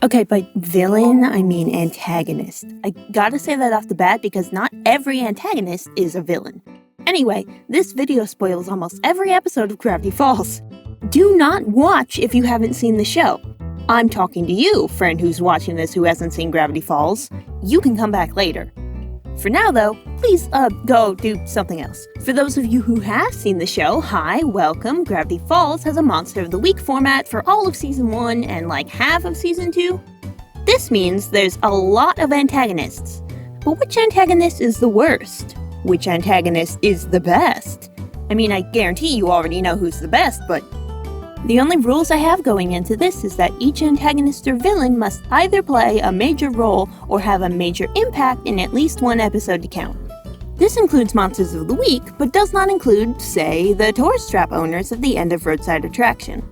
Okay, by villain, I mean antagonist. I gotta say that off the bat because not every antagonist is a villain. Anyway, this video spoils almost every episode of Gravity Falls. Do not watch if you haven't seen the show. I'm talking to you, friend who's watching this who hasn't seen Gravity Falls. You can come back later. For now, though, please, go do something else. For those of you who have seen the show, hi, welcome. Gravity Falls has a Monster of the Week format for all of Season 1 and like half of Season 2. This means there's a lot of antagonists. But which antagonist is the worst? Which antagonist is the best? I mean, I guarantee you already know who's the best, but the only rules I have going into this is that each antagonist or villain must either play a major role or have a major impact in at least one episode to count. This includes Monsters of the Week, but does not include, say, the tourist trap owners at the end of Roadside Attraction.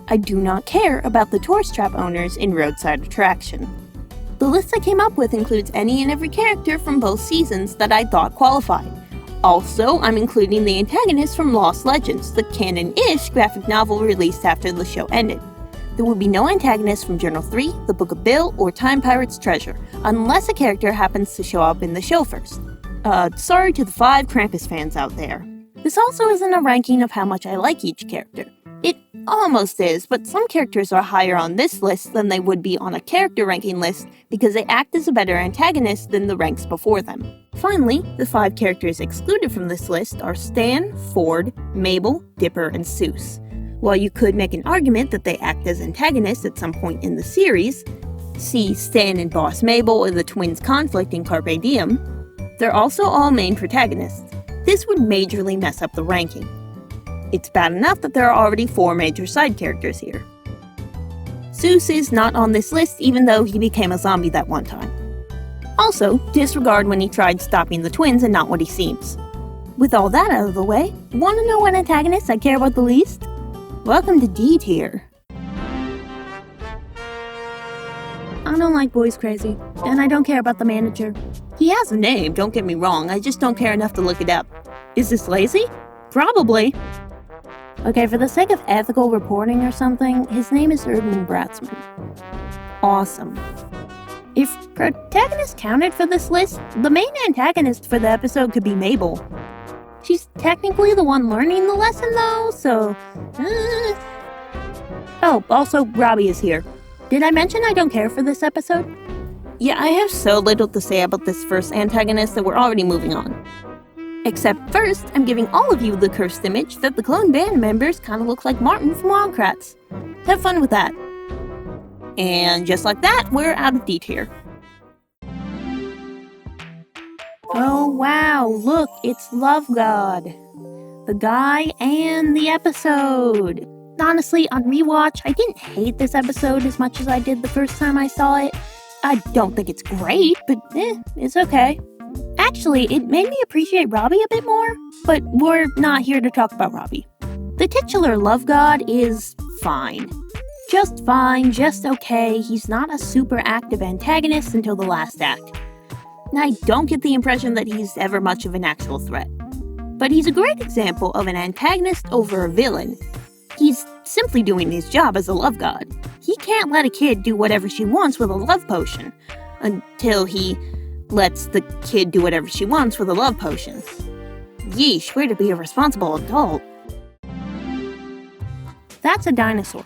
I do not care about the tourist trap owners in Roadside Attraction. The list I came up with includes any and every character from both seasons that I thought qualified. Also, I'm including the antagonist from Lost Legends, the canon-ish graphic novel released after the show ended. There will be no antagonist from Journal 3, The Book of Bill, or Time Pirate's Treasure, unless a character happens to show up in the show first. Sorry to the 5 Krampus fans out there. This also isn't a ranking of how much I like each character. It almost is, but some characters are higher on this list than they would be on a character ranking list because they act as a better antagonist than the ranks before them. Finally, the 5 characters excluded from this list are Stan, Ford, Mabel, Dipper, and Seuss. While you could make an argument that they act as antagonists at some point in the series, see Stan and Boss Mabel or the twins' conflict in Carpe Diem, they're also all main protagonists. This would majorly mess up the ranking. It's bad enough that there are already 4 major side characters here. Seuss is not on this list even though he became a zombie that one time. Also, disregard when he tried stopping the twins and not what he seems. With all that out of the way, want to know what antagonist I care about the least? Welcome to D tier. I don't like Boys Crazy, and I don't care about the manager. He has a name, don't get me wrong, I just don't care enough to look it up. Is this lazy? Probably. Okay, for the sake of ethical reporting or something, his name is Urban Bratzman. Awesome. If protagonist counted for this list, the main antagonist for the episode could be Mabel. She's technically the one learning the lesson though, so... Oh, also, Robbie is here. Did I mention I don't care for this episode? Yeah, I have so little to say about this first antagonist that we're already moving on. Except first, I'm giving all of you the cursed image that the clone band members kind of look like Martin from Wildcrats. Have fun with that. And just like that, we're out of D tier. Oh wow, look, it's Love God. The guy and the episode. Honestly, on rewatch, I didn't hate this episode as much as I did the first time I saw it. I don't think it's great, but it's okay. Actually, it made me appreciate Robbie a bit more, but we're not here to talk about Robbie. The titular Love God is fine. Just fine, just okay. He's not a super active antagonist until the last act. I don't get the impression that he's ever much of an actual threat. But he's a great example of an antagonist over a villain. He's simply doing his job as a love god. He can't let a kid do whatever she wants with a love potion, until he lets the kid do whatever she wants with a love potion. Yeesh, way to be a responsible adult. That's a dinosaur.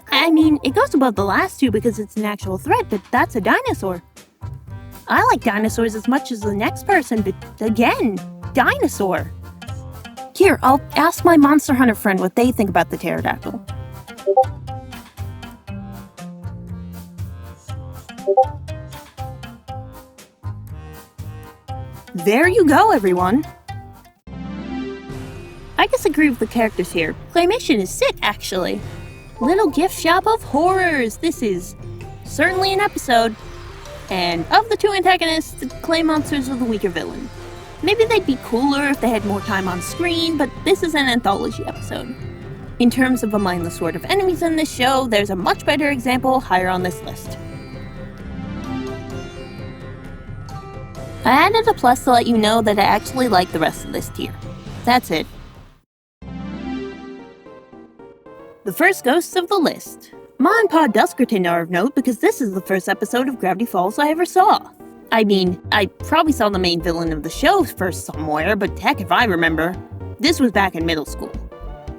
I mean, it goes above the last 2 because it's an actual threat, but that's a dinosaur. I like dinosaurs as much as the next person, but again, dinosaur. Here, I'll ask my Monster Hunter friend what they think about the pterodactyl. There you go, everyone. I disagree with the characters here. Claymation is sick, actually. Little gift shop of horrors. This is certainly an episode. And of the 2 antagonists, the Clay Monsters are the weaker villain. Maybe they'd be cooler if they had more time on screen, but this is an anthology episode. In terms of a mindless horde of enemies in this show, there's a much better example higher on this list. I added a plus to let you know that I actually like the rest of this tier. That's it. The first ghosts of the list. Ma and Pa Duskerton are of note because this is the first episode of Gravity Falls I ever saw. I mean, I probably saw the main villain of the show first somewhere, but heck if I remember. This was back in middle school.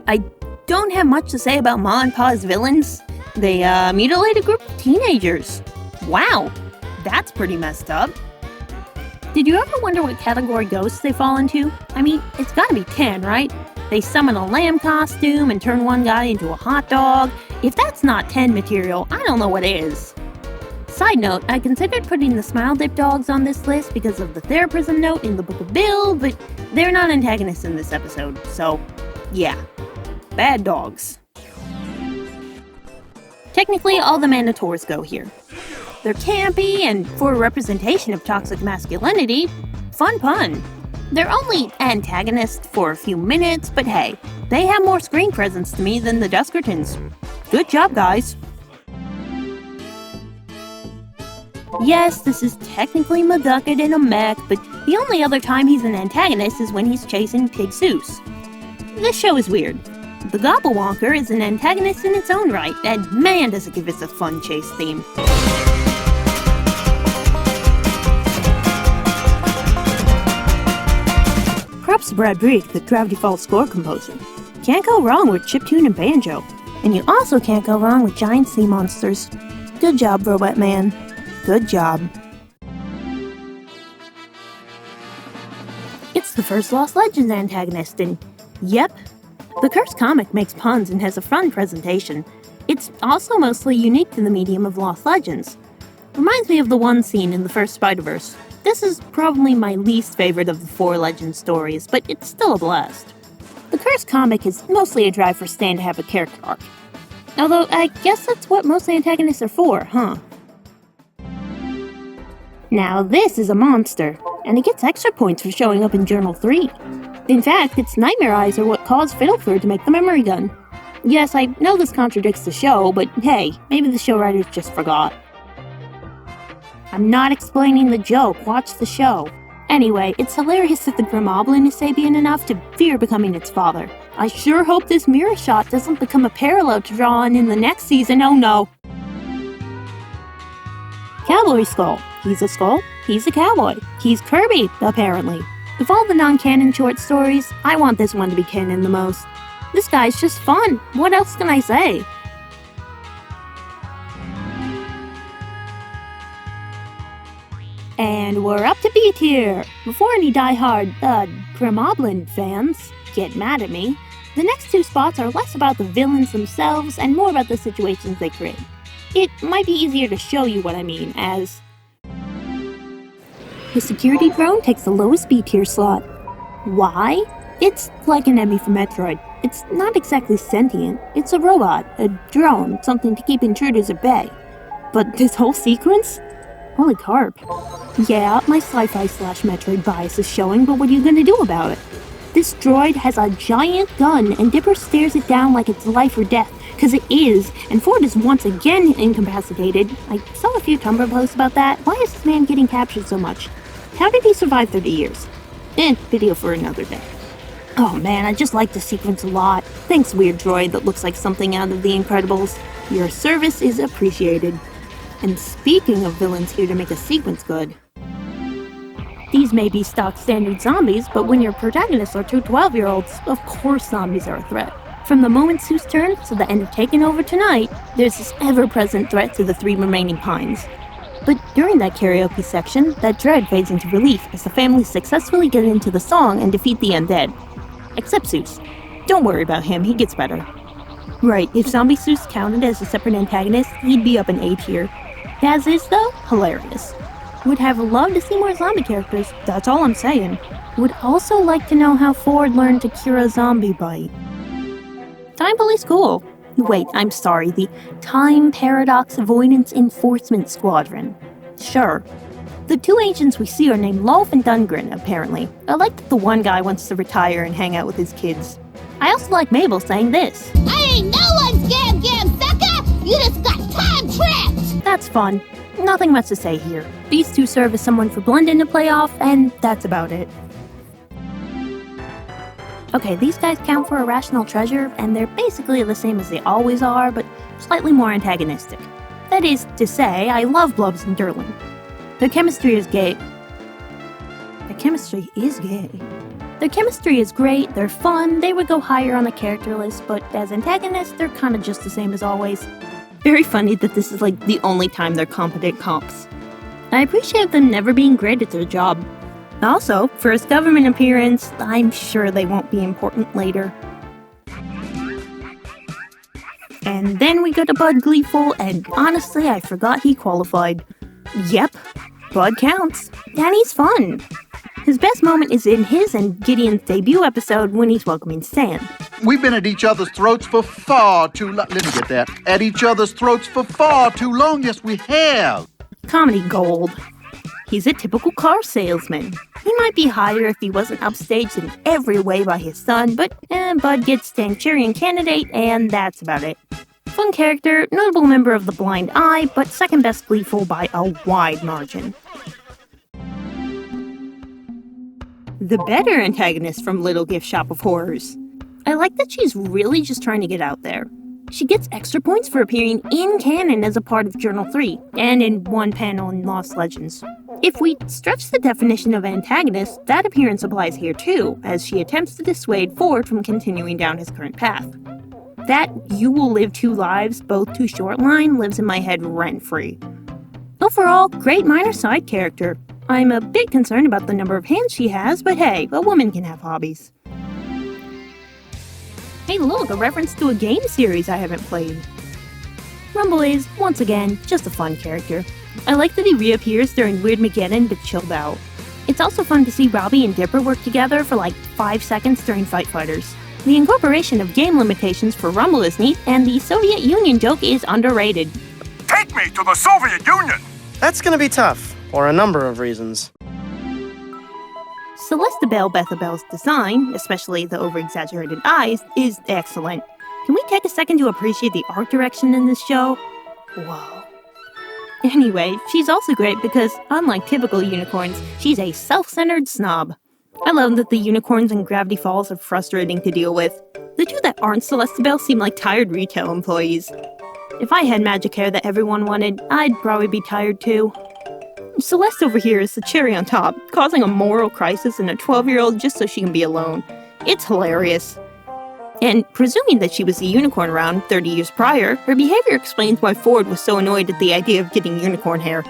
I don't have much to say about Ma and Pa's villains. They mutilate a group of teenagers. Wow, that's pretty messed up. Did you ever wonder what category ghosts they fall into? I mean, it's gotta be 10, right? They summon a lamb costume and turn one guy into a hot dog. If that's not 10 material, I don't know what is. Side note, I considered putting the Smile Dip dogs on this list because of the Theraprism note in the Book of Bill, but they're not antagonists in this episode, so yeah. Bad dogs. Technically, all the Manitors go here. They're campy, and for a representation of toxic masculinity, fun pun. They're only antagonists for a few minutes, but hey, they have more screen presence to me than the Duskertons. Good job, guys. Yes, this is technically McGucket in a mech, but the only other time he's an antagonist is when he's chasing Pig Seuss. This show is weird. The Gobblewonker is an antagonist in its own right, and man does it give us a fun chase theme. Props to Brad Breek, the Gravity Falls score composer. Can't go wrong with chiptune and banjo. And you also can't go wrong with giant sea monsters. Good job, Robot Man. Good job. It's the first Lost Legends antagonist, and yep, the Curse comic makes puns and has a fun presentation. It's also mostly unique to the medium of Lost Legends. Reminds me of the one scene in the first Spider-Verse. This is probably my least favorite of the 4 Legend stories, but it's still a blast. The Curse comic is mostly a drive for Stan to have a character arc. Although, I guess that's what most antagonists are for, huh? Now this is a monster, and it gets extra points for showing up in Journal 3. In fact, its nightmare eyes are what caused Fiddleford to make the memory gun. Yes, I know this contradicts the show, but hey, maybe the show writers just forgot. I'm not explaining the joke, watch the show. Anyway, it's hilarious that the gremoblin is sapient enough to fear becoming its father. I sure hope this mirror shot doesn't become a parallel to draw on in the next season, oh no. Cowboy Skull. He's a skull, he's a cowboy. He's Kirby, apparently. Of all the non-canon short stories, I want this one to be canon the most. This guy's just fun, what else can I say? And we're up to B tier! Before any die-hard, gremoblin fans get mad at me, the next 2 spots are less about the villains themselves and more about the situations they create. It might be easier to show you what I mean, as the security drone takes the lowest B tier slot. Why? It's like an Emmy for Metroid. It's not exactly sentient, it's a robot, a drone, something to keep intruders at bay. But this whole sequence? Holy carp. Yeah, my sci-fi / Metroid bias is showing, but what are you gonna do about it? This droid has a giant gun, and Dipper stares it down like it's life or death, cause it is, and Ford is once again incapacitated. I saw a few Tumblr posts about that. Why is this man getting captured so much? How did he survive 30 years? Video for another day. Oh man, I just like the sequence a lot. Thanks, weird droid that looks like something out of The Incredibles. Your service is appreciated. And speaking of villains here to make a sequence good, these may be stock standard zombies, but when your protagonists are 2 12-year-olds, of course zombies are a threat. From the moment Seuss turns to the end of Taking Over Tonight, there's this ever-present threat to the 3 remaining Pines. But during that karaoke section, that dread fades into relief as the family successfully get into the song and defeat the undead. Except Seuss. Don't worry about him, he gets better. Right, if Zombie Seuss counted as a separate antagonist, he'd be up in A tier. As is, though, hilarious. Would have loved to see more zombie characters, that's all I'm saying. Would also like to know how Ford learned to cure a zombie bite. Time Police cool. Wait, I'm sorry, the Time Paradox Avoidance Enforcement Squadron. Sure. The 2 agents we see are named Lolf and Dungren, apparently. I like that the one guy wants to retire and hang out with his kids. I also like Mabel saying this. I ain't no one's gam sucker! You just got time trapped! That's fun. Nothing much to say here. These 2 serve as someone for Blendin to play off, and that's about it. Okay, these guys count for a rational treasure, and they're basically the same as they always are, but slightly more antagonistic. That is to say, I love Blubs and Durlin. Their chemistry is gay. Their chemistry is gay. Their chemistry is great, they're fun, they would go higher on the character list, but as antagonists, they're kind of just the same as always. Very funny that this is like the only time they're competent comps. I appreciate them never being great at their job. Also, first government appearance, I'm sure they won't be important later. And then we go to Bud Gleeful, and honestly, I forgot he qualified. Yep, Bud counts, and he's fun. His best moment is in his and Gideon's debut episode when he's welcoming Stan. We've been at each other's throats for far too long. Let me get that. At each other's throats for far too long. Yes, we have. Comedy gold. He's a typical car salesman. He might be higher if he wasn't upstaged in every way by his son, but Bud gets Stanchurian candidate, and that's about it. Fun character, notable member of the Blind Eye, but second best Gleeful by a wide margin. The better antagonist from Little Gift Shop of Horrors. I like that she's really just trying to get out there. She gets extra points for appearing in canon as a part of Journal 3, and in one panel in Lost Legends. If we stretch the definition of antagonist, that appearance applies here too, as she attempts to dissuade Ford from continuing down his current path. That "you will live two lives, both too short" line lives in my head rent-free. Overall, great minor side character. I'm a bit concerned about the number of hands she has, but hey, a woman can have hobbies. Hey look, a reference to a game series I haven't played. Rumble is, once again, just a fun character. I like that he reappears during Weird Mageddon, but chilled out. It's also fun to see Robbie and Dipper work together for like 5 seconds during Fight Fighters. The incorporation of game limitations for Rumble is neat, and the Soviet Union joke is underrated. Take me to the Soviet Union! That's gonna be tough, for a number of reasons. Celestabelle Bethabelle's design, especially the over-exaggerated eyes, is excellent. Can we take a second to appreciate the art direction in this show? Whoa. Anyway, she's also great because, unlike typical unicorns, she's a self-centered snob. I love that the unicorns in Gravity Falls are frustrating to deal with. The two that aren't Celestabelle seem like tired retail employees. If I had magic hair that everyone wanted, I'd probably be tired too. Celeste over here is the cherry on top, causing a moral crisis in a 12-year-old just so she can be alone. It's hilarious. And presuming that she was a unicorn around 30 years prior, her behavior explains why Ford was so annoyed at the idea of getting unicorn hair.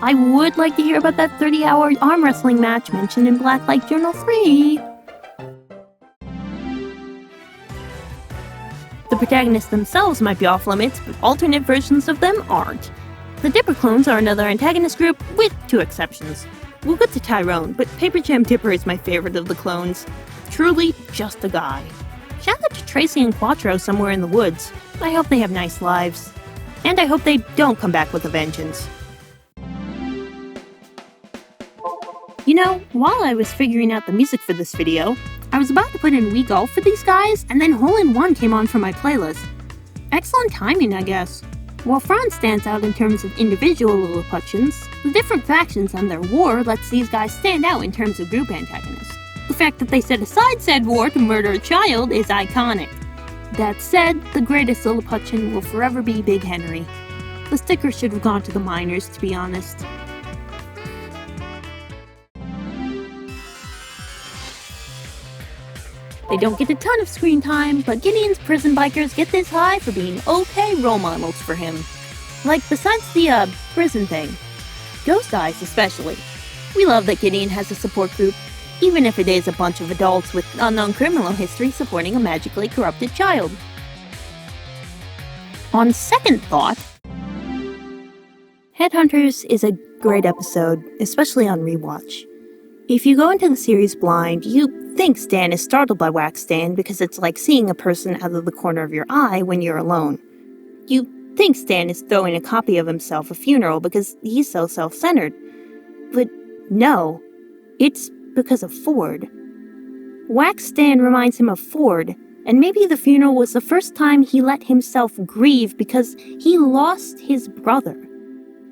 I would like to hear about that 30-hour arm wrestling match mentioned in Blacklight Journal 3. The protagonists themselves might be off limits, but alternate versions of them aren't. The Dipper clones are another antagonist group, with 2 exceptions. We'll get to Tyrone, but Paper Jam Dipper is my favorite of the clones. Truly, just a guy. Shout out to Tracy and Quattro somewhere in the woods. I hope they have nice lives. And I hope they don't come back with a vengeance. You know, while I was figuring out the music for this video, I was about to put in Wii Golf for these guys, and then Hole in One came on for my playlist. Excellent timing, I guess. While Franz stands out in terms of individual Lilliputians, the different factions and their war lets these guys stand out in terms of group antagonists. The fact that they set aside said war to murder a child is iconic. That said, the greatest Lilliputian will forever be Big Henry. The sticker should have gone to the miners, to be honest. They don't get a ton of screen time, but Gideon's prison bikers get this high for being okay role models for him. Like, besides the, prison thing. Ghost Eyes especially. We love that Gideon has a support group, even if it is a bunch of adults with unknown criminal history supporting a magically corrupted child. On second thought, Headhunters is a great episode, especially on rewatch. If you go into the series blind, you think Stan is startled by Wax Stan because it's like seeing a person out of the corner of your eye when you're alone. You think Stan is throwing a copy of himself a funeral because he's so self-centered. But no, it's because of Ford. Wax Stan reminds him of Ford, and maybe the funeral was the first time he let himself grieve because he lost his brother.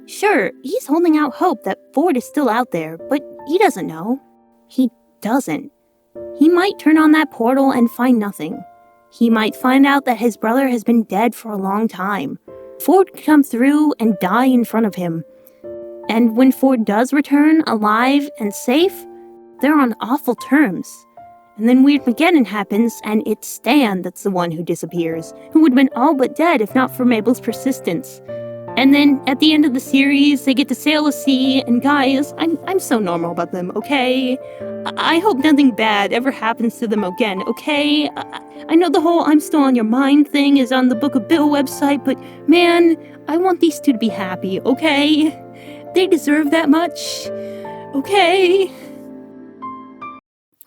Sure, he's holding out hope that Ford is still out there, but he doesn't know. He doesn't. He might turn on that portal and find nothing. he might find out that his brother has been dead for a long time. Ford could come through and die in front of him. And when Ford does return, alive and safe, they're on awful terms. And then Weirdmageddon happens, and it's Stan that's the one who disappears, who would have been all but dead if not for Mabel's persistence. And then, at the end of the series, they get to sail the sea, and guys, I'm so normal about them, okay? I hope nothing bad ever happens to them again, okay? I know the whole I'm still on your mind thing is on the Book of Bill website, but man, I want these two to be happy, okay? They deserve that much, okay?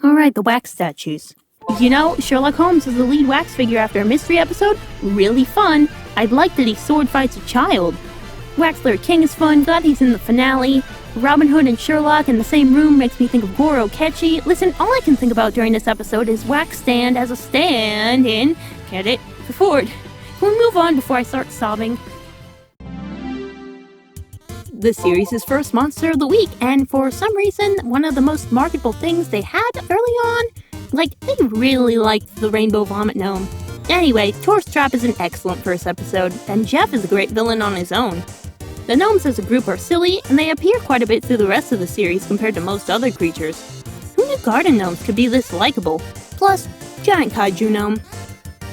Alright, the wax statues. You know, Sherlock Holmes is the lead wax figure after a mystery episode. Really fun. I'd like that he sword fights a child. Waxler King is fun, glad he's in the finale. Robin Hood and Sherlock in the same room makes me think of Goro Ketchy. Listen, all I can think about during this episode is Wax Stand as a stand-in, get it, for Ford. Can we move on before I start sobbing? The series' first monster of the week, and for some reason, one of the most marketable things they had early on, they really liked the Rainbow Vomit Gnome. Anyway, Tourist Trap is an excellent first episode, and Jeff is a great villain on his own. The gnomes as a group are silly, and they appear quite a bit through the rest of the series compared to most other creatures. Who knew garden gnomes could be this likable? Plus, giant kaiju gnome.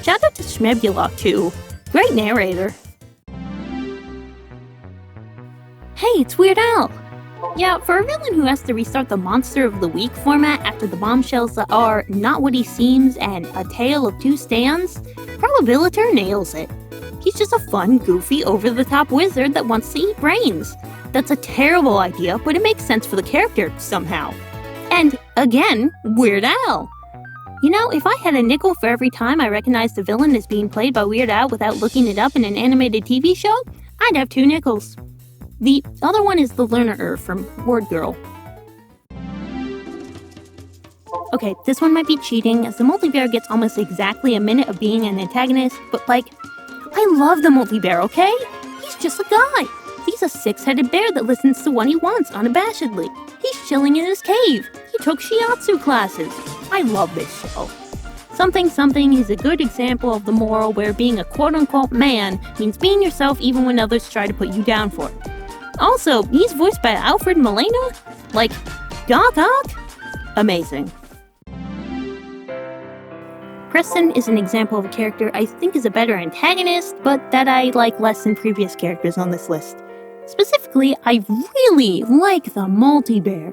Shout out to Schmebulok too. Great narrator. Hey, it's Weird Al! Yeah, for a villain who has to restart the Monster of the Week format after the bombshells that are Not What He Seems and A Tale of Two Stands, Probabilitor nails it. He's just a fun, goofy, over-the-top wizard that wants to eat brains. That's a terrible idea, but it makes sense for the character, somehow. And, again, Weird Al! You know, if I had a nickel for every time I recognized a villain as being played by Weird Al without looking it up in an animated TV show, I'd have 2 nickels. The other one is the Learner from Word Girl. Okay, this one might be cheating, as the Multibear gets almost exactly a minute of being an antagonist, but I love the Multibear, okay? He's just a guy. He's a 6-headed bear that listens to what he wants unabashedly. He's chilling in his cave. He took shiatsu classes. I love this show. Something Something is a good example of the moral where being a quote-unquote man means being yourself even when others try to put you down for it. Also, he's voiced by Alfred Molina? Doc Ock? Amazing. Preston is an example of a character I think is a better antagonist, but that I like less than previous characters on this list. Specifically, I really like the Multibear.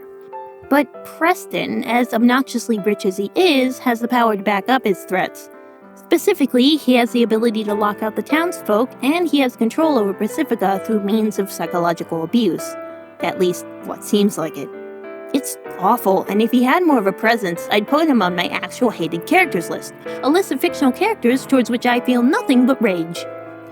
But Preston, as obnoxiously rich as he is, has the power to back up his threats. Specifically, he has the ability to lock out the townsfolk, and he has control over Pacifica through means of psychological abuse. At least, what seems like it. It's awful, and if he had more of a presence, I'd put him on my actual hated characters list. A list of fictional characters towards which I feel nothing but rage.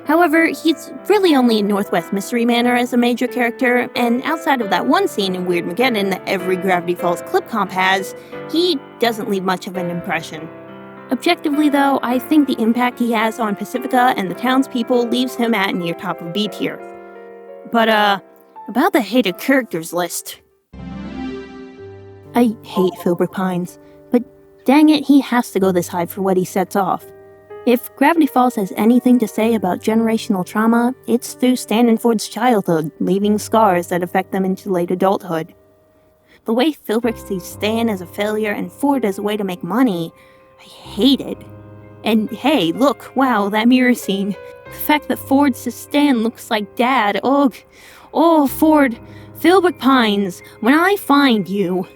However, he's really only in Northwest Mystery Manor as a major character, and outside of that one scene in Weirdmageddon that every Gravity Falls clip comp has, he doesn't leave much of an impression. Objectively though, I think the impact he has on Pacifica and the townspeople leaves him at near top of B tier. But about the hated characters list. I hate Philbrook Pines, but dang it, he has to go this high for what he sets off. If Gravity Falls has anything to say about generational trauma, it's through Stan and Ford's childhood, leaving scars that affect them into late adulthood. The way Philbrook sees Stan as a failure and Ford as a way to make money, I hate it. And hey, look, wow, that mirror scene. The fact that Ford says Stan looks like Dad, ugh. Oh, Ford, Philbrook Pines, when I find you.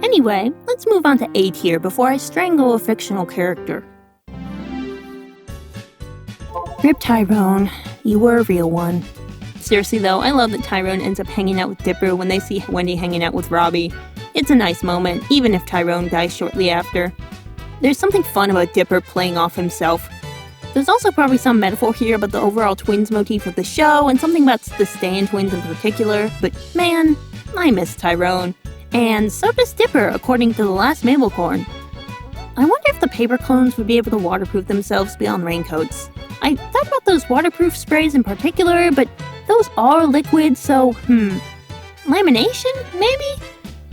Anyway, let's move on to A tier before I strangle a fictional character. Rip Tyrone, you were a real one. Seriously though, I love that Tyrone ends up hanging out with Dipper when they see Wendy hanging out with Robbie. It's a nice moment, even if Tyrone dies shortly after. There's something fun about Dipper playing off himself. There's also probably some metaphor here about the overall twins motif of the show, and something about the Stan twins in particular, but man, I miss Tyrone. And so does Dipper, according to the last Mabelcorn. I wonder if the paper clones would be able to waterproof themselves beyond raincoats. I thought about those waterproof sprays in particular, but those are liquid, so, lamination, maybe?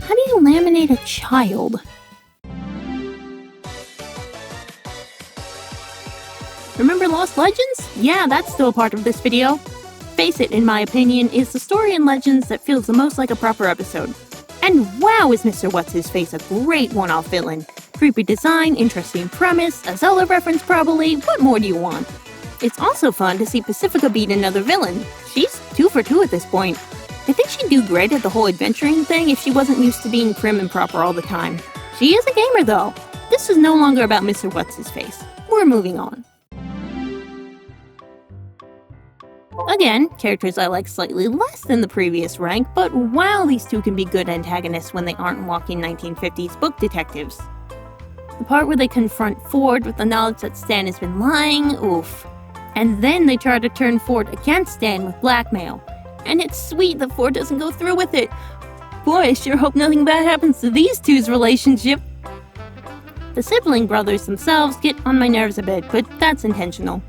How do you laminate a child? Remember Lost Legends? Yeah, that's still a part of this video. Face It, in my opinion, is the story in Legends that feels the most like a proper episode. And wow, is Mr. What's-His-Face a great one-off villain. Creepy design, interesting premise, a Zelda reference probably, what more do you want? It's also fun to see Pacifica beat another villain. She's 2 for 2 at this point. I think she'd do great at the whole adventuring thing if she wasn't used to being prim and proper all the time. She is a gamer though. This is no longer about Mr. What's-His-Face. We're moving on. Again, characters I like slightly less than the previous rank, but wow, these two can be good antagonists when they aren't walking 1950s book detectives. The part where they confront Ford with the knowledge that Stan has been lying, oof. And then they try to turn Ford against Stan with blackmail. And it's sweet that Ford doesn't go through with it. Boy, I sure hope nothing bad happens to these two's relationship. The sibling brothers themselves get on my nerves a bit, but that's intentional.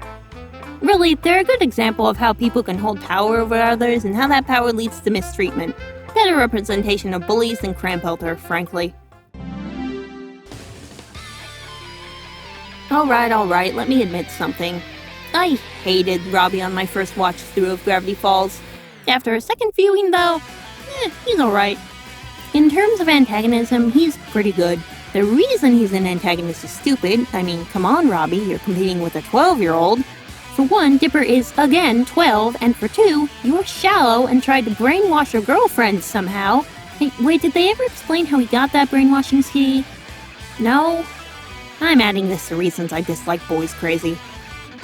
Really, they're a good example of how people can hold power over others and how that power leads to mistreatment. Better representation of bullies than Krampelter, frankly. Alright, let me admit something. I hated Robbie on my first watch through of Gravity Falls. After a second viewing though, he's alright. In terms of antagonism, he's pretty good. The reason he's an antagonist is stupid. I mean, come on Robbie, you're competing with a 12-year-old. For one, Dipper is, again, 12, and for two, you're shallow and tried to brainwash your girlfriend somehow. Hey, wait, did they ever explain how he got that brainwashing ski? No? I'm adding this to reasons I dislike boys crazy.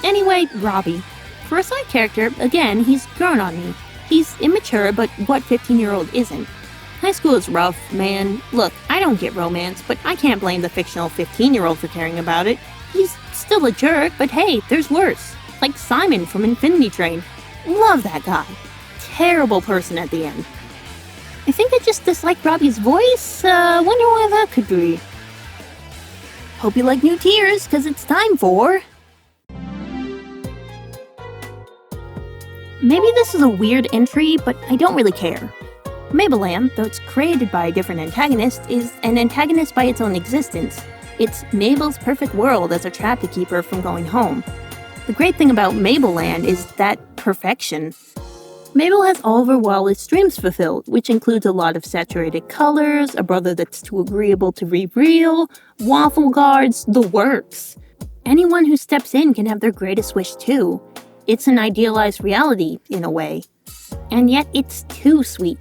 Anyway, Robbie. For a side character, again, he's grown on me. He's immature, but what 15-year-old isn't? High school is rough, man. Look, I don't get romance, but I can't blame the fictional 15-year-old for caring about it. He's still a jerk, but hey, there's worse. Like Simon from Infinity Train. Love that guy. Terrible person at the end. I think I just dislike Robbie's voice. Wonder why that could be. Hope you like new tiers, cause it's time for... Maybe this is a weird entry, but I don't really care. Mabelland, though it's created by a different antagonist, is an antagonist by its own existence. It's Mabel's perfect world as a trap to keep her from going home. The great thing about Mabelland is that perfection. Mabel has all of her wildest dreams fulfilled, which includes a lot of saturated colors, a brother that's too agreeable to be real, waffle guards, the works. Anyone who steps in can have their greatest wish too. It's an idealized reality, in a way. And yet it's too sweet.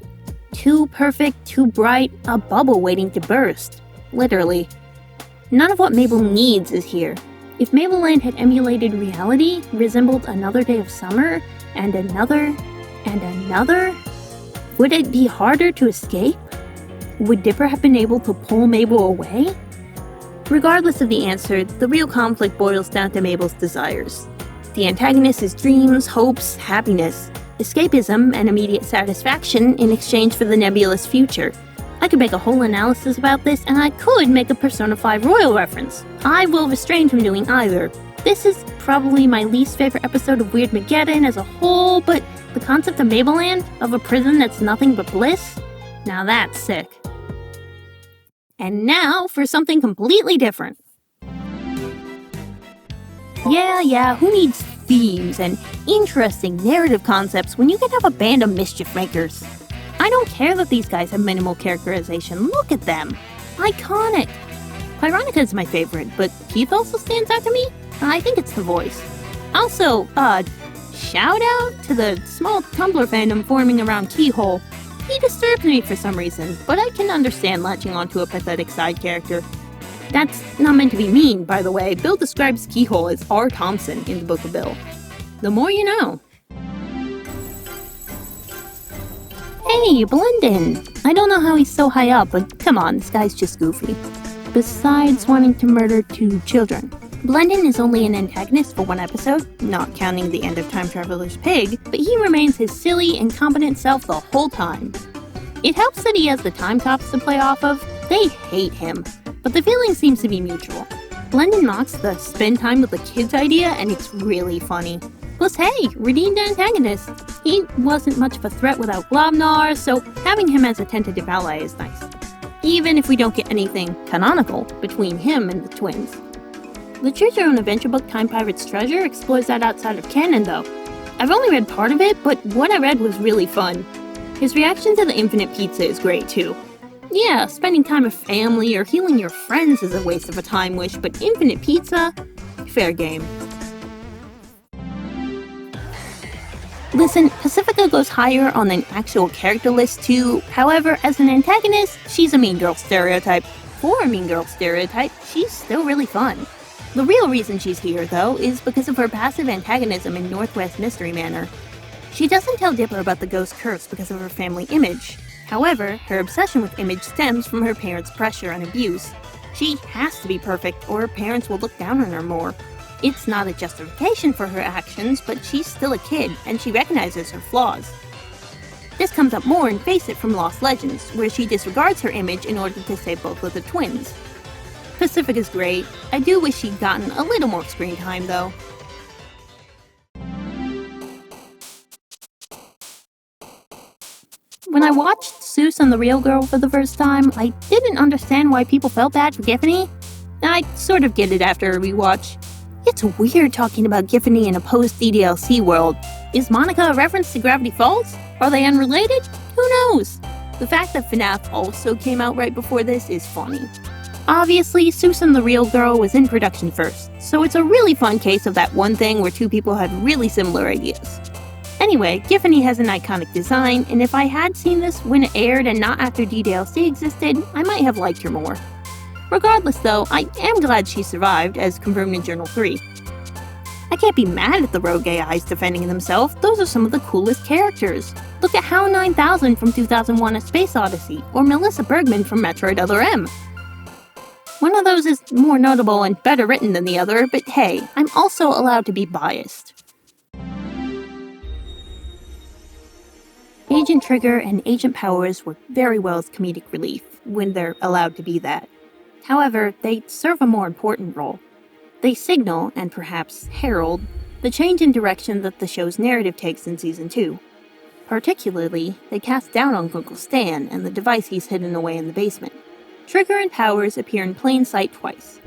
Too perfect, too bright, a bubble waiting to burst. Literally. None of what Mabel needs is here. If Mabelland had emulated reality, resembled another day of summer, and another, would it be harder to escape? Would Dipper have been able to pull Mabel away? Regardless of the answer, the real conflict boils down to Mabel's desires. The antagonist is dreams, hopes, happiness, escapism, and immediate satisfaction in exchange for the nebulous future. I could make a whole analysis about this, and I could make a Persona 5 Royal reference. I will refrain from doing either. This is probably my least favorite episode of Weirdmageddon as a whole, but the concept of Mabelland, of a prison that's nothing but bliss, now that's sick. And now for something completely different. Yeah, who needs themes and interesting narrative concepts when you can have a band of mischief makers? I don't care that these guys have minimal characterization. Look at them. Iconic. Pyronica is my favorite, but Keith also stands out to me. I think it's the voice. Also, shout out to the small Tumblr fandom forming around Keyhole. He disturbs me for some reason, but I can understand latching onto a pathetic side character. That's not meant to be mean, by the way. Bill describes Keyhole as R. Thompson in the Book of Bill. The more you know. Hey, Blendin! I don't know how he's so high up, but come on, this guy's just goofy. Besides wanting to murder 2 children. Blendin is only an antagonist for 1 episode, not counting the end of Time Traveler's Pig, but he remains his silly, incompetent self the whole time. It helps that he has the Time Cops to play off of. They hate him, but the feeling seems to be mutual. Blendin mocks the spend time with the kids idea, and it's really funny. Plus, hey, redeemed antagonist. He wasn't much of a threat without Globnar, so having him as a tentative ally is nice. Even if we don't get anything canonical between him and the twins. The Choose Your Own Adventure book Time Pirate's Treasure explores that outside of canon, though. I've only read part of it, but what I read was really fun. His reaction to the infinite pizza is great, too. Yeah, spending time with family or healing your friends is a waste of a time wish, but infinite pizza? Fair game. Listen, Pacifica goes higher on an actual character list too. However, as an antagonist, she's a mean girl stereotype. For a mean girl stereotype, she's still really fun. The real reason she's here, though, is because of her passive antagonism in Northwest Mystery Manor. She doesn't tell Dipper about the ghost curse because of her family image. However, her obsession with image stems from her parents' pressure and abuse. She has to be perfect, or her parents will look down on her more. It's not a justification for her actions, but she's still a kid, and she recognizes her flaws. This comes up more in Face It from Lost Legends, where she disregards her image in order to save both of the twins. Pacifica's great. I do wish she'd gotten a little more screen time, though. When I watched Seuss and the Real Girl for the first time, I didn't understand why people felt bad for Giffany. I sort of get it after a rewatch. It's weird talking about Giffany in a post-DDLC world. Is Monica a reference to Gravity Falls? Are they unrelated? Who knows? The fact that FNAF also came out right before this is funny. Obviously, Seuss and the Real Girl was in production first, so it's a really fun case of that one thing where two people had really similar ideas. Anyway, Giffany has an iconic design, and if I had seen this when it aired and not after DDLC existed, I might have liked her more. Regardless though, I am glad she survived, as confirmed in Journal 3. I can't be mad at the rogue AIs defending themselves, those are some of the coolest characters. Look at HAL 9000 from 2001 A Space Odyssey, or Melissa Bergman from Metroid Other M. One of those is more notable and better written than the other, but hey, I'm also allowed to be biased. Agent Trigger and Agent Powers work very well as comedic relief, when they're allowed to be that. However, they serve a more important role. They signal, and perhaps herald, the change in direction that the show's narrative takes in Season 2. Particularly, they cast doubt on Uncle Stan and the device he's hidden away in the basement. Trigger and Powers appear in plain sight twice.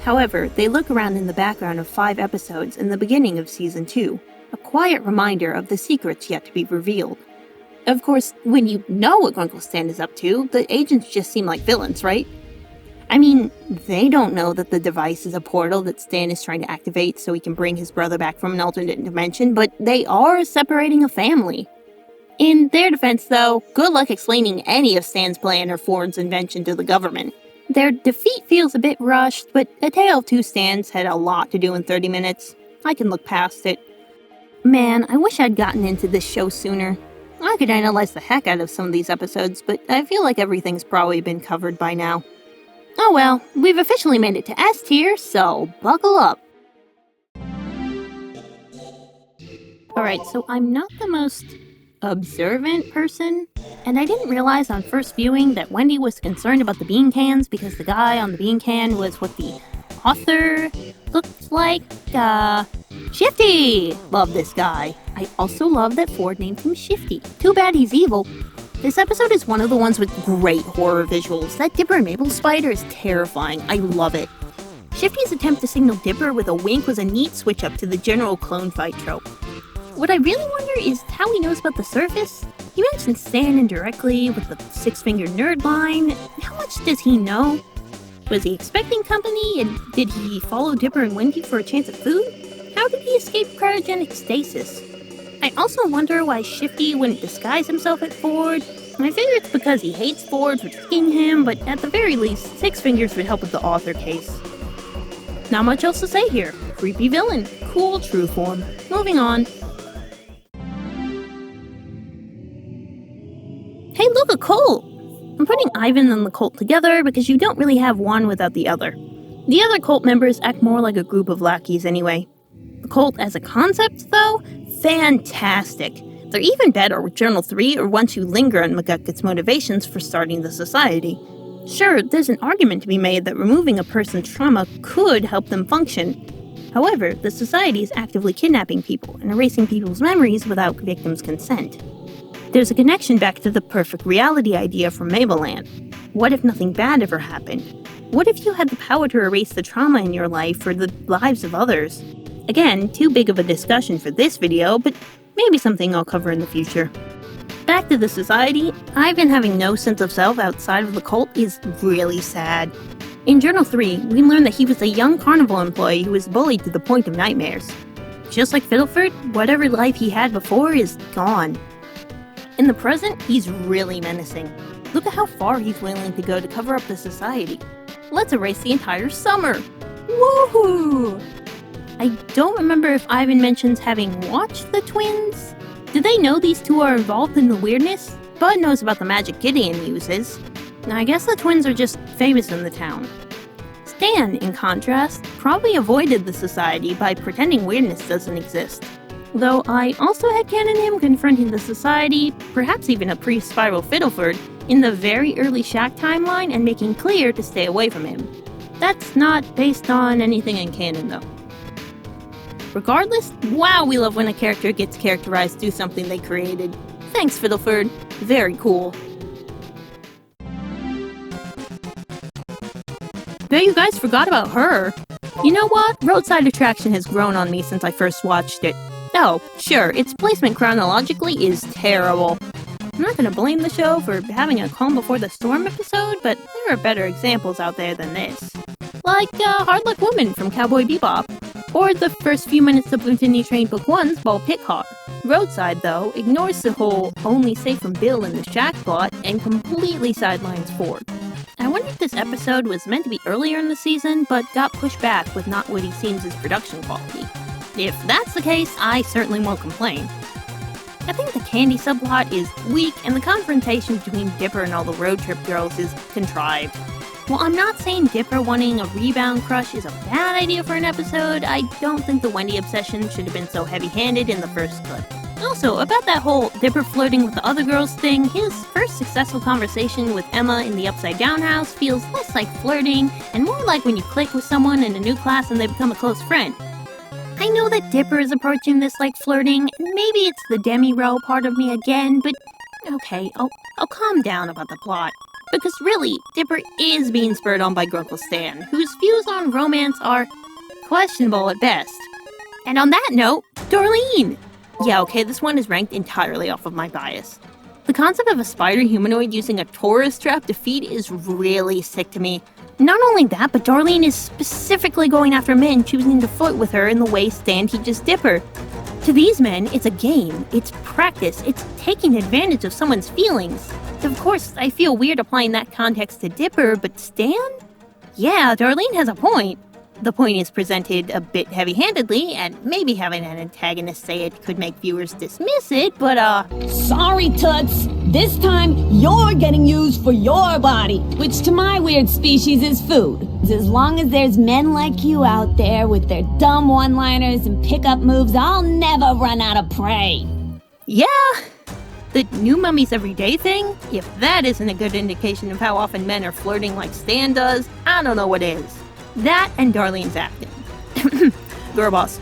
However, they look around in the background of 5 episodes in the beginning of Season 2, a quiet reminder of the secrets yet to be revealed. Of course, when you know what Uncle Stan is up to, the agents just seem like villains, right? I mean, they don't know that the device is a portal that Stan is trying to activate so he can bring his brother back from an alternate dimension, but they are separating a family. In their defense, though, good luck explaining any of Stan's plan or Ford's invention to the government. Their defeat feels a bit rushed, but A Tale of Two Stans had a lot to do in 30 minutes. I can look past it. Man, I wish I'd gotten into this show sooner. I could analyze the heck out of some of these episodes, but I feel like everything's probably been covered by now. Oh well, we've officially made it to S tier, so buckle up. Alright, so I'm not the most observant person, and I didn't realize on first viewing that Wendy was concerned about the bean cans because the guy on the bean can was what the author looked like. Shifty! Love this guy. I also love that Ford named him Shifty. Too bad he's evil. This episode is one of the ones with great horror visuals. That Dipper and Mabel spider is terrifying. I love it. Shifty's attempt to signal Dipper with a wink was a neat switch up to the general clone fight trope. What I really wonder is how he knows about the surface. He mentioned Stan indirectly with the 6-finger nerd line. How much does he know? Was he expecting company, and did he follow Dipper and Wendy for a chance at food? How did he escape cryogenic stasis? I also wonder why Shifty wouldn't disguise himself at Ford. I figure it's because he hates Ford for tricking him, but at the very least, 6 fingers would help with the author case. Not much else to say here. Creepy villain. Cool true form. Moving on. Hey look, a cult! I'm putting Ivan and the cult together because you don't really have one without the other. The other cult members act more like a group of lackeys anyway. The cult as a concept, though? Fantastic! They're even better with Journal 3 or once you linger on McGucket's motivations for starting the society. Sure, there's an argument to be made that removing a person's trauma could help them function. However, the society is actively kidnapping people and erasing people's memories without victims' consent. There's a connection back to the perfect reality idea from Mabeland. What if nothing bad ever happened? What if you had the power to erase the trauma in your life or the lives of others? Again, too big of a discussion for this video, but maybe something I'll cover in the future. Back to the society, Ivan having no sense of self outside of the cult is really sad. In Journal 3, we learn that he was a young carnival employee who was bullied to the point of nightmares. Just like Fiddleford, whatever life he had before is gone. In the present, he's really menacing. Look at how far he's willing to go to cover up the society. Let's erase the entire summer! Woohoo! I don't remember if Ivan mentions having watched the twins. Do they know these two are involved in the weirdness? Bud knows about the magic Gideon uses. I guess the twins are just famous in the town. Stan, in contrast, probably avoided the society by pretending weirdness doesn't exist. Though I also headcanon him confronting the society, perhaps even a pre-spiral Fiddleford, in the very early Shaq timeline and making clear to stay away from him. That's not based on anything in canon though. Regardless, wow, we love when a character gets characterized through something they created. Thanks, Fiddleford. Very cool. Bet you guys forgot about her. You know what? Roadside Attraction has grown on me since I first watched it. Oh, sure, its placement chronologically is terrible. I'm not gonna blame the show for having a Calm Before the Storm episode, but there are better examples out there than this. Like Hard Luck Woman from Cowboy Bebop, or the first few minutes of Mutiny Train Book 1's Ball Pit Car. Roadside, though, ignores the whole only safe from Bill in the Shack plot and completely sidelines Ford. I wonder if this episode was meant to be earlier in the season, but got pushed back with not what he seems as production quality. If that's the case, I certainly won't complain. I think the candy subplot is weak, and the confrontation between Dipper and all the road trip girls is contrived. While I'm not saying Dipper wanting a rebound crush is a bad idea for an episode, I don't think the Wendy obsession should have been so heavy-handed in the first clip. Also, about that whole Dipper flirting with the other girls thing, his first successful conversation with Emma in the Upside Down house feels less like flirting and more like when you click with someone in a new class and they become a close friend. I know that Dipper is approaching this like flirting, and maybe it's the demi-row part of me again, but okay, I'll calm down about the plot. Because really, Dipper is being spurred on by Grunkle Stan, whose views on romance are questionable at best. And on that note, Darlene! Yeah, okay, this one is ranked entirely off of my bias. The concept of a spider humanoid using a tourist trap to feed is really sick to me. Not only that, but Darlene is specifically going after men choosing to flirt with her in the way Stan teaches Dipper. To these men, it's a game, it's practice, it's taking advantage of someone's feelings. Of course, I feel weird applying that context to Dipper, but Stan? Yeah, Darlene has a point. The point is presented a bit heavy-handedly, and maybe having an antagonist say it could make viewers dismiss it, but Sorry, Toots. This time, you're getting used for your body, which to my weird species is food. As long as there's men like you out there with their dumb one-liners and pick-up moves, I'll never run out of prey. Yeah! The new Mummies Everyday thing? If that isn't a good indication of how often men are flirting like Stan does, I don't know what is. That and Darlene's acting. Girl boss.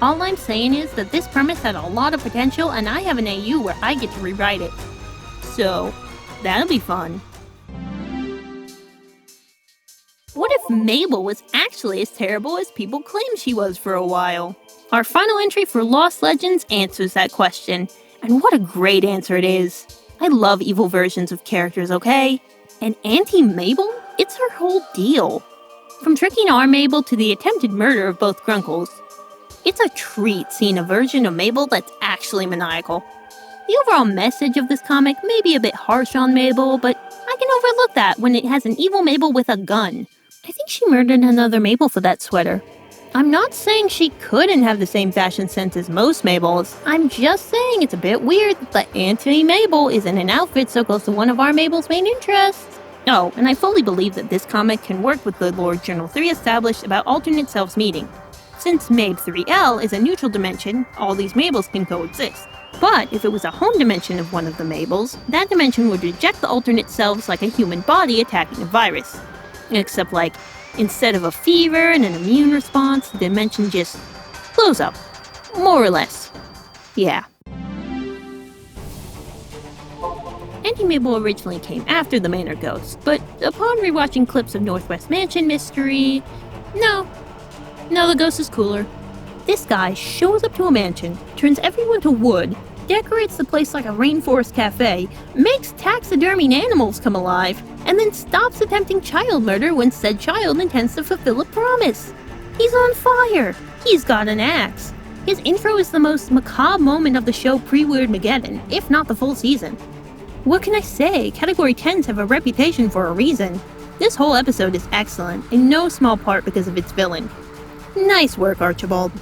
All I'm saying is that this premise had a lot of potential and I have an AU where I get to rewrite it. So, that'll be fun. What if Mabel was actually as terrible as people claim she was for a while? Our final entry for Lost Legends answers that question. And what a great answer it is. I love evil versions of characters, okay? And Auntie Mabel? It's her whole deal. From tricking our Mabel to the attempted murder of both Grunkles. It's a treat seeing a version of Mabel that's actually maniacal. The overall message of this comic may be a bit harsh on Mabel, but I can overlook that when it has an evil Mabel with a gun. I think she murdered another Mabel for that sweater. I'm not saying she couldn't have the same fashion sense as most Mabels. I'm just saying it's a bit weird that Auntie Mabel is in an outfit so close to one of our Mabel's main interests. Oh, and I fully believe that this comic can work with the lore Journal 3 established about alternate selves meeting. Since Mabe 3L is a neutral dimension, all these Mabels can coexist. But if it was a home dimension of one of the Mabels, that dimension would reject the alternate selves like a human body attacking a virus. Except like, instead of a fever and an immune response, the dimension just blows up. More or less. Yeah. Auntie Mabel originally came after the Manor Ghost, but upon rewatching clips of Northwest Mansion Mystery, no, the ghost is cooler. This guy shows up to a mansion, turns everyone to wood, decorates the place like a rainforest cafe, makes taxidermied animals come alive, and then stops attempting child murder when said child intends to fulfill a promise. He's on fire. He's got an axe. His intro is the most macabre moment of the show pre-Weirdmageddon, if not the full season. What can I say? Category 10s have a reputation for a reason. This whole episode is excellent, in no small part because of its villain. Nice work, Archibald.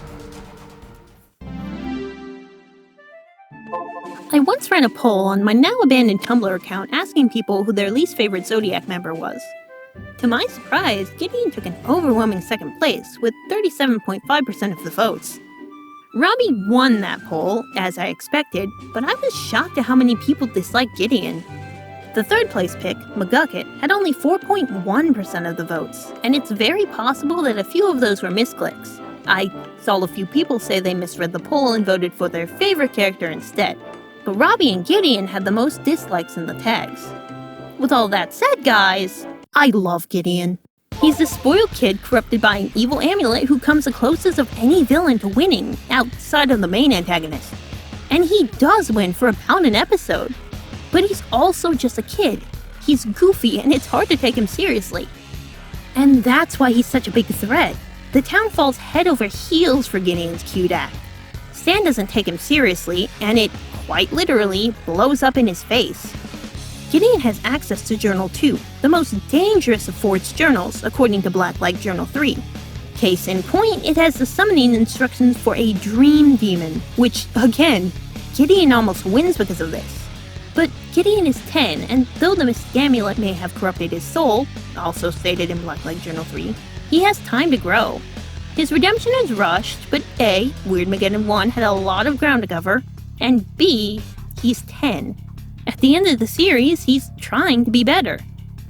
I once ran a poll on my now-abandoned Tumblr account asking people who their least favorite Zodiac member was. To my surprise, Gideon took an overwhelming second place, with 37.5% of the votes. Robbie won that poll, as I expected, but I was shocked at how many people disliked Gideon. The third place pick, McGucket, had only 4.1% of the votes, and it's very possible that a few of those were misclicks. I saw a few people say they misread the poll and voted for their favorite character instead, but Robbie and Gideon had the most dislikes in the tags. With all that said, guys, I love Gideon. He's a spoiled kid corrupted by an evil amulet who comes the closest of any villain to winning, outside of the main antagonist. And he does win for about an episode. But he's also just a kid. He's goofy and it's hard to take him seriously. And that's why he's such a big threat. The town falls head over heels for Gideon's cute act. Stan doesn't take him seriously, and it, quite literally, blows up in his face. Gideon has access to Journal 2, the most dangerous of Ford's journals, according to Blacklight Journal 3. Case in point, it has the summoning instructions for a dream demon, which, again, Gideon almost wins because of this. But Gideon is 10, and though the mystic amulet may have corrupted his soul, also stated in Blacklight Journal 3, he has time to grow. His redemption is rushed, but A, Weirdmageddon 1 had a lot of ground to cover, and B, he's 10. At the end of the series, he's trying to be better.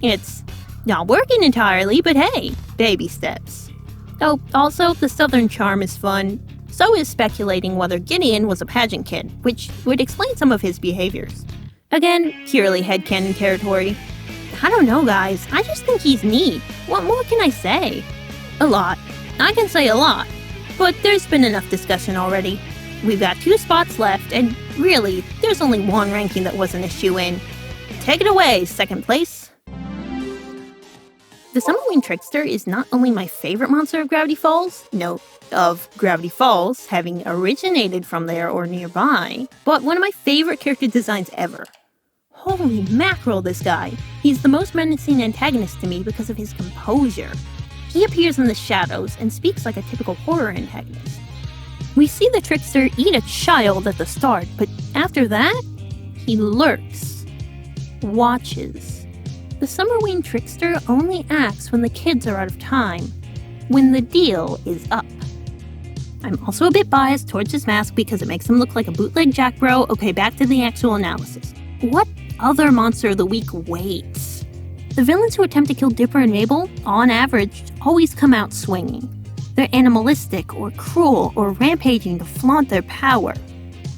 It's not working entirely, but hey, baby steps. Oh, also, the Southern charm is fun. So is speculating whether Gideon was a pageant kid, which would explain some of his behaviors. Again, purely headcanon territory. I don't know, guys. I just think he's neat. What more can I say? A lot. I can say a lot. But there's been enough discussion already. We've got 2 spots left, and really, there's only one ranking that wasn't a shoo-in. Take it away, second place. The Summerwing Trickster is not only my favorite monster of Gravity Falls, note, of Gravity Falls, having originated from there or nearby, but one of my favorite character designs ever. Holy mackerel, this guy. He's the most menacing antagonist to me because of his composure. He appears in the shadows and speaks like a typical horror antagonist. We see the trickster eat a child at the start, but after that, he lurks, watches. The Summerwing Trickster only acts when the kids are out of time, when the deal is up. I'm also a bit biased towards his mask because it makes him look like a bootleg Jack Bro. Okay, back to the actual analysis. What other monster of the week waits? The villains who attempt to kill Dipper and Mabel, on average, always come out swinging. They're animalistic or cruel or rampaging to flaunt their power.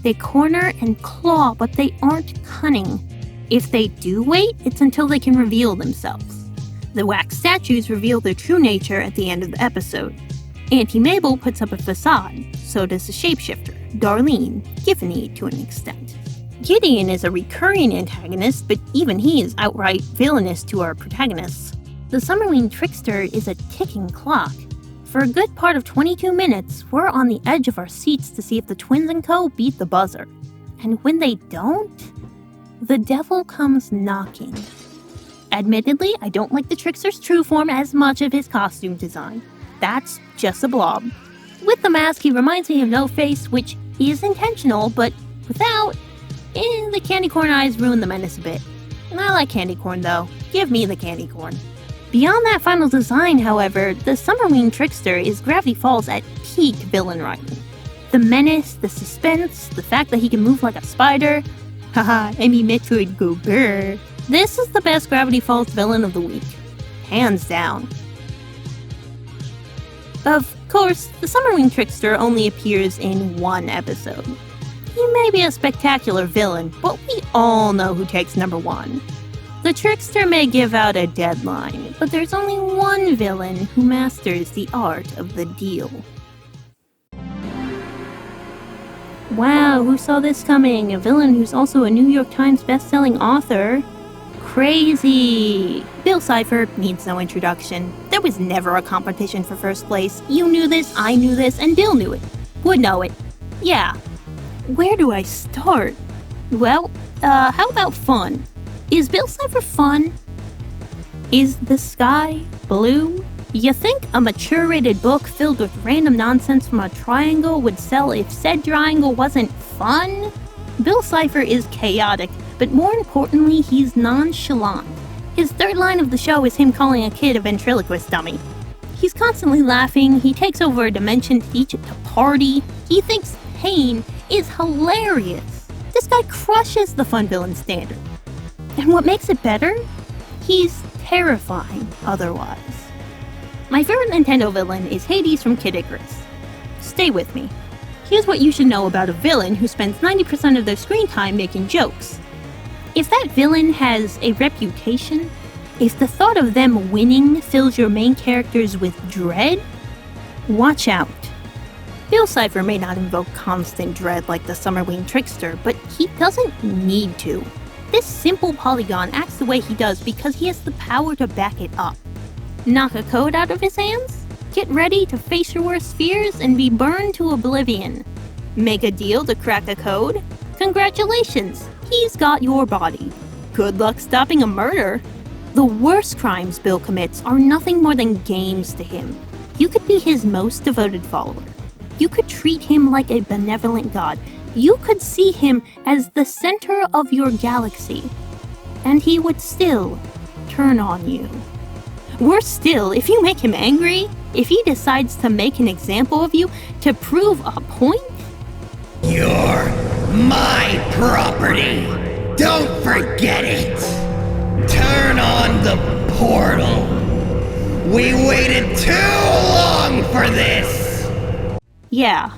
They corner and claw, but they aren't cunning. If they do wait, it's until they can reveal themselves. The wax statues reveal their true nature at the end of the episode. Auntie Mabel puts up a facade, so does the shapeshifter, Darlene, Giffany to an extent. Gideon is a recurring antagonist, but even he is outright villainous to our protagonists. The Summerwing Trickster is a ticking clock. For a good part of 22 minutes, we're on the edge of our seats to see if the twins and co beat the buzzer. And when they don't, the devil comes knocking. Admittedly, I don't like the Trickster's true form as much of his costume design. That's just a blob. With the mask, he reminds me of No-Face, which is intentional, but without, the candy corn eyes ruin the menace a bit. And I like candy corn though. Give me the candy corn. Beyond that final design, however, the Summerwing Trickster is Gravity Falls at peak villain writing. The menace, the suspense, the fact that he can move like a spider. Haha, I mean Metroid go brr. This is the best Gravity Falls villain of the week. Hands down. Of course, the Summerwing Trickster only appears in one episode. He may be a spectacular villain, but we all know who takes number one. The trickster may give out a deadline, but there's only one villain who masters the art of the deal. Wow, who saw this coming? A villain who's also a New York Times best-selling author? Crazy! Bill Cipher needs no introduction. There was never a competition for first place. You knew this, I knew this, and Bill knew it. Would know it. Yeah. Where do I start? Well, how about fun? Is Bill Cipher fun? Is the sky blue? You think a mature-rated book filled with random nonsense from a triangle would sell if said triangle wasn't fun? Bill Cipher is chaotic, but more importantly, he's nonchalant. His third line of the show is him calling a kid a ventriloquist dummy. He's constantly laughing, he takes over a dimension to teach it to party, he thinks pain is hilarious. This guy crushes the fun villain standard. And what makes it better? He's terrifying otherwise. My favorite Nintendo villain is Hades from Kid Icarus. Stay with me. Here's what you should know about a villain who spends 90% of their screen time making jokes. If that villain has a reputation, if the thought of them winning fills your main characters with dread, watch out. Bill Cipher may not invoke constant dread like the Summerwing trickster, but he doesn't need to. This simple polygon acts the way he does because he has the power to back it up. Knock a code out of his hands? Get ready to face your worst fears and be burned to oblivion. Make a deal to crack a code? Congratulations, he's got your body. Good luck stopping a murder. The worst crimes Bill commits are nothing more than games to him. You could be his most devoted follower. You could treat him like a benevolent god. You could see him as the center of your galaxy. And he would still turn on you. Worse still, if you make him angry, if he decides to make an example of you to prove a point, you're my property. Don't forget it. Turn on the portal. We waited too long for this. Yeah,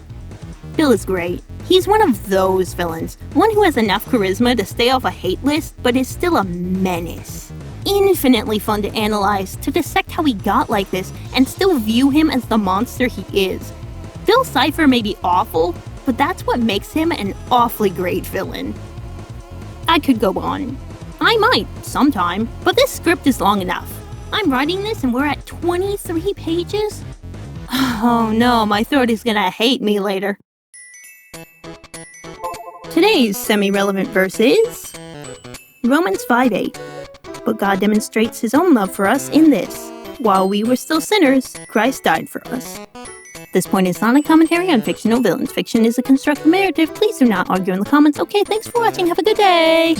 Bill is great. He's one of those villains, one who has enough charisma to stay off a hate list, but is still a menace. Infinitely fun to analyze, to dissect how he got like this, and still view him as the monster he is. Bill Cipher may be awful, but that's what makes him an awfully great villain. I could go on. I might, sometime, but this script is long enough. I'm writing this and we're at 23 pages? Oh no, my throat is gonna hate me later. Today's semi-relevant verse is Romans 5:8. But God demonstrates his own love for us in this: while we were still sinners, Christ died for us. This point is not a commentary on fictional villains. Fiction is a constructed narrative. Please do not argue in the comments. Okay, thanks for watching. Have a good day!